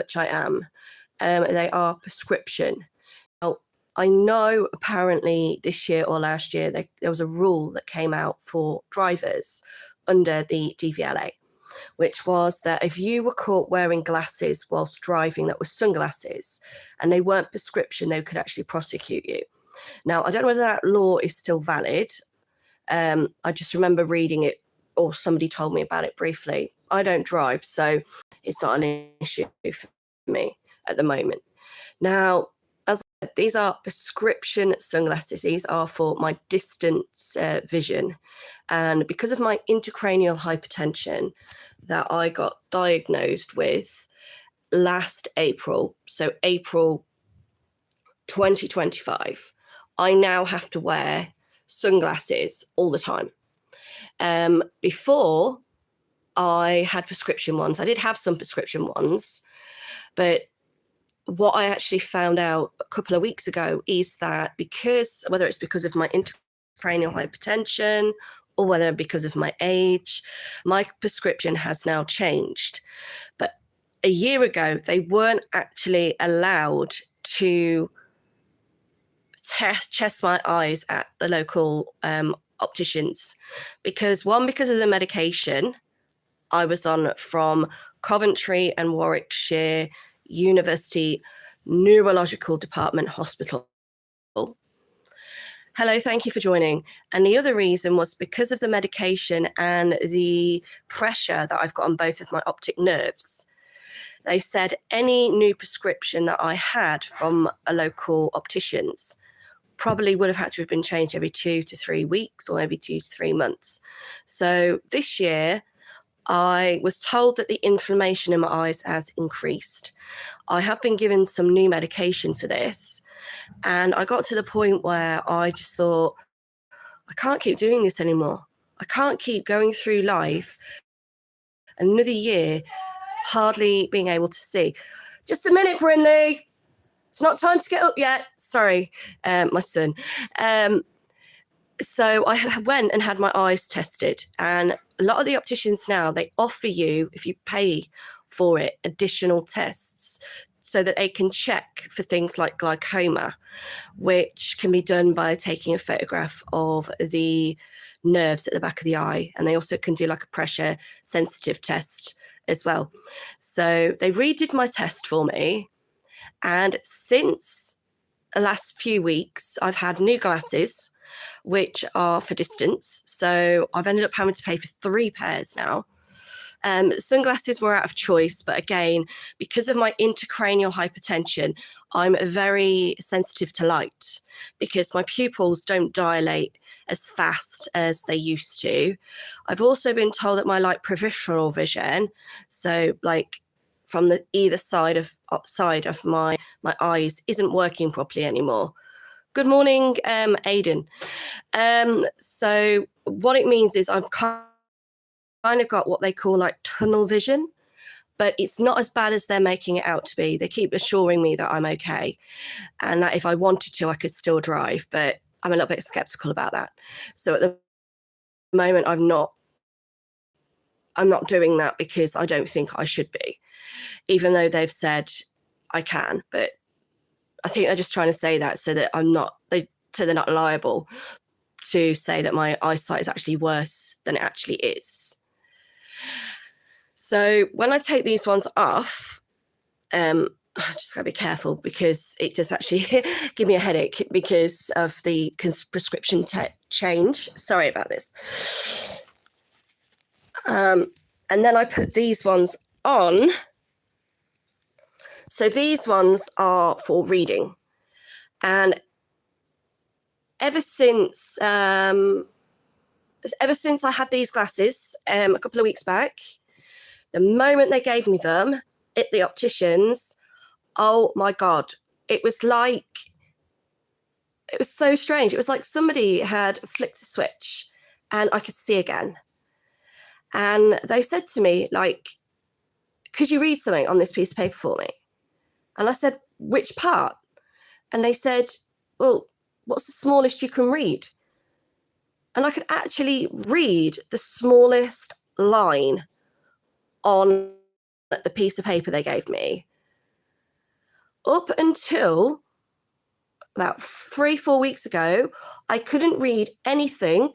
which I am. They are prescription. Now, I know apparently this year or last year there was a rule that came out for drivers under the DVLA, which was that if you were caught wearing glasses whilst driving that were sunglasses and they weren't prescription, they could actually prosecute you. Now, I don't know whether that law is still valid. I just remember reading it, or somebody told me about it briefly. I don't drive, so it's not an issue for me at the moment. Now, as I said, these are prescription sunglasses. These are for my distance vision. And because of my intracranial hypertension that I got diagnosed with last April, so April 2025, I now have to wear sunglasses all the time. Before, I had prescription ones. I did have some prescription ones, but what I actually found out a couple of weeks ago is that whether it's because of my intracranial hypertension or whether because of my age, my prescription has now changed. But a year ago, they weren't actually allowed to test my eyes at the local opticians because of the medication I was on from Coventry and Warwickshire University Neurological Department Hospital. Hello, thank you for joining. And the other reason was because of the medication and the pressure that I've got on both of my optic nerves. They said any new prescription that I had from a local opticians probably would have had to have been changed every 2 to 3 weeks or maybe 2 to 3 months. So this year, I was told that the inflammation in my eyes has increased. I have been given some new medication for this. And I got to the point where I just thought, I can't keep doing this anymore. I can't keep going through life another year, hardly being able to see. Just a minute, Brinley. It's not time to get up yet. Sorry, my son. So I went and had my eyes tested. And a lot of the opticians now, they offer you, if you pay for it, additional tests so that they can check for things like glaucoma, which can be done by taking a photograph of the nerves at the back of the eye. And they also can do like a pressure sensitive test as well. So they redid my test for me. And since the last few weeks, I've had new glasses, which are for distance. So I've ended up having to pay for 3 pairs now. Sunglasses were out of choice, but again, because of my intracranial hypertension, I'm very sensitive to light because my pupils don't dilate as fast as they used to. I've also been told that my like peripheral vision, so like from the either side of my eyes, isn't working properly anymore. Good morning, Aidan. So what it means is I've kind of got what they call like tunnel vision, but it's not as bad as they're making it out to be. They keep assuring me that I'm okay and that if I wanted to, I could still drive, but I'm a little bit skeptical about that. So at the moment, I'm not doing that because I don't think I should be, even though they've said I can, but I think they're just trying to say that so that they're not liable to say that my eyesight is actually worse than it actually is. So when I take these ones off, I just gotta be careful because it just actually give me a headache because of the prescription change. Sorry about this. And then I put these ones on. So these ones are for reading. And ever since I had these glasses a couple of weeks back, the moment they gave me them at the opticians, oh my God, it was so strange. It was like somebody had flicked a switch and I could see again. And they said to me, like, could you read something on this piece of paper for me? And I said, which part? And they said, well, what's the smallest you can read? And I could actually read the smallest line on the piece of paper they gave me. Up until about 3-4 weeks ago, I couldn't read anything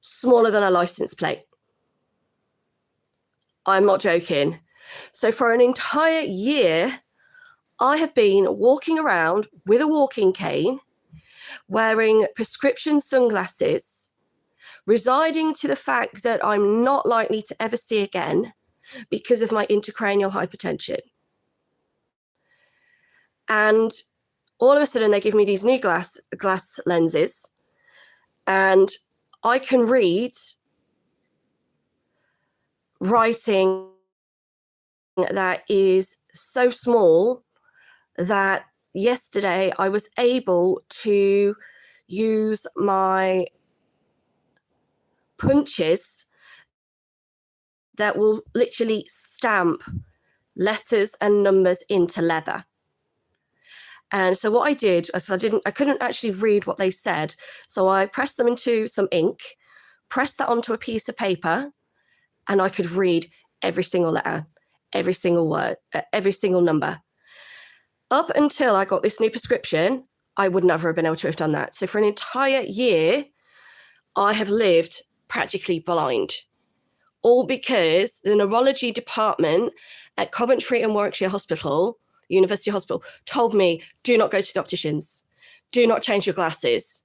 smaller than a license plate. I'm not joking. So for an entire year, I have been walking around with a walking cane, wearing prescription sunglasses, residing to the fact that I'm not likely to ever see again because of my intracranial hypertension. And all of a sudden they give me these new glass lenses, and I can read writing that is so small that yesterday I was able to use my punches that will literally stamp letters and numbers into leather. And so what I did was I couldn't actually read what they said. So I pressed them into some ink, pressed that onto a piece of paper, and I could read every single letter, every single word, every single number. Up until I got this new prescription, I would never have been able to have done that. So for an entire year, I have lived practically blind, all because the neurology department at Coventry and Warwickshire Hospital, University Hospital, told me, do not go to the opticians. Do not change your glasses.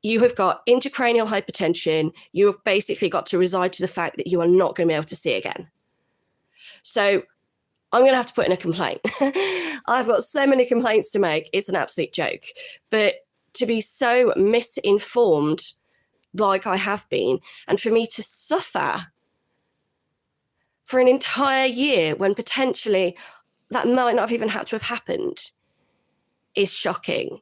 You have got intracranial hypertension. You have basically got to reside to the fact that you are not going to be able to see again. So I'm going to have to put in a complaint. I've got so many complaints to make. It's an absolute joke. But to be so misinformed like I have been, and for me to suffer for an entire year when potentially that might not have even had to have happened, is shocking.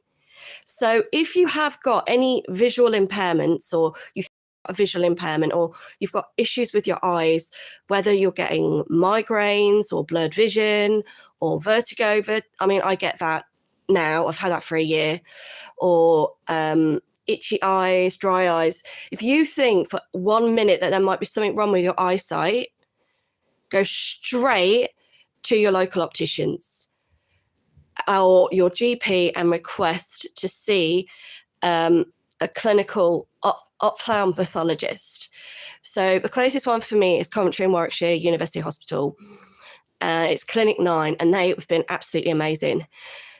So if you have got any visual impairments, or you've got a visual impairment, or you've got issues with your eyes, whether you're getting migraines or blurred vision or vertigo, I mean, I get that now. I've had that for a year. Or itchy eyes, dry eyes. If you think for 1 minute that there might be something wrong with your eyesight, go straight to your local opticians or your GP and request to see a clinical ophthalmologist. So the closest one for me is Coventry and Warwickshire University Hospital. It's Clinic 9, and they have been absolutely amazing.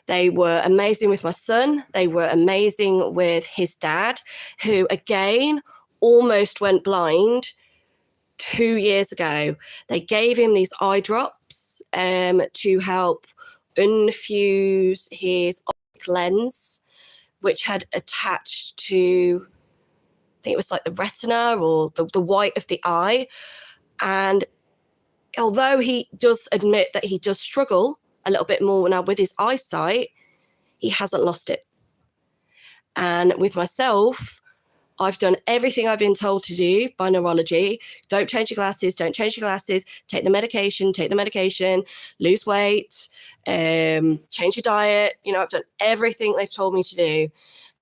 They were amazing with my son. They were amazing with his dad, who again almost went blind 2 years ago. They gave him these eye drops to help infuse his optic lens, which had attached to, I think it was like the retina or the white of the eye. And although he does admit that he does struggle a little bit more now with his eyesight, he hasn't lost it. And with myself, I've done everything I've been told to do by neurology. Don't change your glasses, don't change your glasses, take the medication, lose weight, change your diet. You know, I've done everything they've told me to do.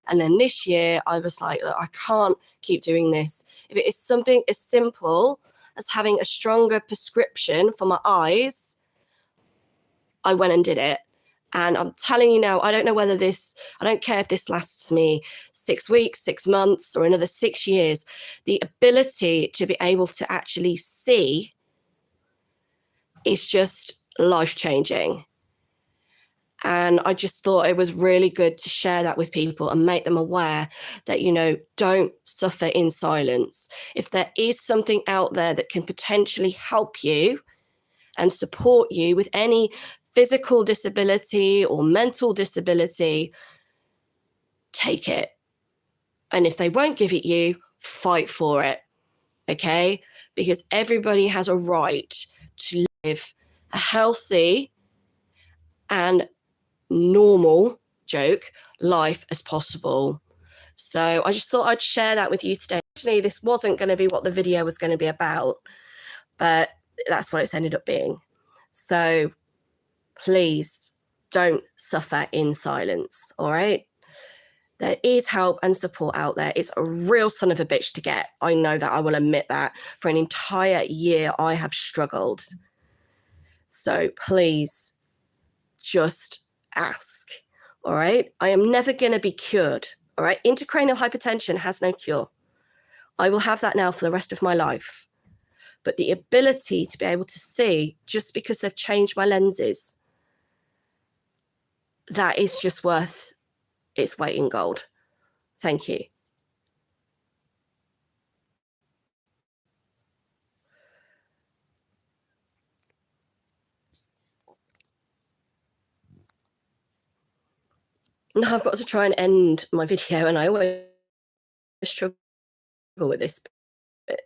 And then this year I was like, look, I can't keep doing this. If it is something as simple as having a stronger prescription for my eyes, I went and did it. And I'm telling you now, I don't know whether I don't care if this lasts me 6 weeks, 6 months, or another 6 years. The ability to be able to actually see is just life-changing. And I just thought it was really good to share that with people and make them aware that, you know, don't suffer in silence. If there is something out there that can potentially help you and support you with any physical disability or mental disability, take it. And if they won't give it you, fight for it, okay? Because everybody has a right to live a healthy and normal life as possible. So I just thought I'd share that with you today. Actually, this wasn't going to be what the video was going to be about, but that's what it's ended up being. So please don't suffer in silence, all right? There is help and support out there. It's a real son of a bitch to get. I know that. I will admit that. For an entire year, I have struggled. So please just ask. All right. I am never going to be cured. All right. Intracranial hypertension has no cure. I will have that now for the rest of my life. But the ability to be able to see, just because they've changed my lenses, that is just worth its weight in gold. Thank you. Now I've got to try and end my video, and I always struggle with this bit.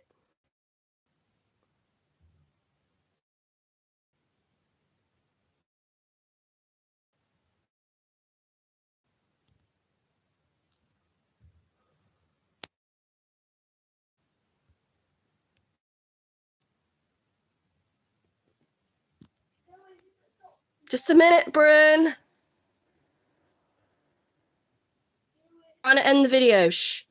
Just a minute, Bryn. Trying to end the video. Shh.